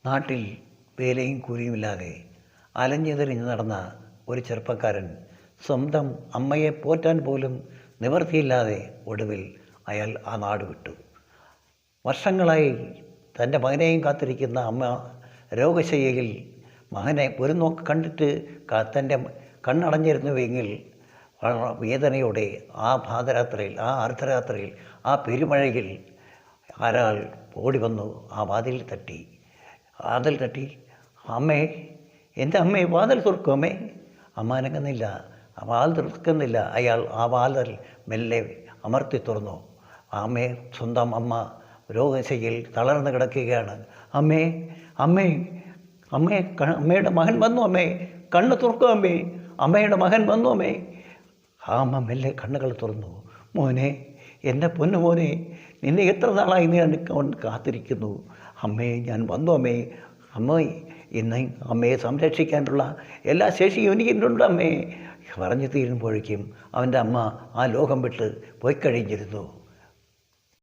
നാട്ടിൽ വേലയും കൂലിയുമില്ലാതെ അലഞ്ഞുതിരിഞ്ഞ് നടന്ന ഒരു ചെറുപ്പക്കാരൻ സ്വന്തം അമ്മയെ പോറ്റാൻ പോലും നിവൃത്തിയില്ലാതെ ഒടുവിൽ അയാൾ ആ നാട് വിട്ടു. വർഷങ്ങളായി തൻ്റെ മകനെയും കാത്തിരിക്കുന്ന അമ്മ രോഗശയ്യയിൽ മകനെ ഒരു നോക്ക് കണ്ടിട്ട് തൻ്റെ കണ്ണടഞ്ഞിരുന്നുവെങ്കിൽ വേദനയോടെ ആ പാദരാത്രിയിൽ, ആ അർദ്ധരാത്രിയിൽ, ആ പെരുമഴയിൽ ഒരാൾ ഓടി വന്നു ആ വാതിൽ തട്ടി. അമ്മേ, എൻ്റെ അമ്മേ, വാതിൽ തുറക്കും അമ്മേ. അമ്മ അനങ്ങുന്നില്ല, വാതിൽ തുറക്കുന്നില്ല. അയാൾ ആ വാതിൽ മെല്ലെ അമർത്തി തുറന്നു. അമ്മേ, സ്വന്തം അമ്മ രോഗശയ്യയിൽ തളർന്നു കിടക്കുകയാണ്. അമ്മേ, അമ്മേ, അമ്മേ, അമ്മയുടെ മകൻ വന്നു അമ്മേ, കണ്ണ് തുറക്കും അമ്മേ, അമ്മയുടെ മകൻ വന്നു അമ്മേ. ആ അമ്മ മെല്ലെ കണ്ണുകൾ തുറന്നു. മോനെ, എൻ്റെ പൊന്നു മോനെ, നിന്നെ എത്ര നാളായി ഞാൻ കാത്തിരിക്കുന്നു. അമ്മേ, ഞാൻ വന്നു അമ്മേ. അമ്മ ഇന്ന് അമ്മയെ സംരക്ഷിക്കാനുള്ള എല്ലാ ശേഷിയും എനിക്കുണ്ട് അമ്മേ. പറഞ്ഞു തീരുമ്പോഴേക്കും അവൻ്റെ അമ്മ ആ ലോകം വിട്ട് പോയി കഴിഞ്ഞിരുന്നു.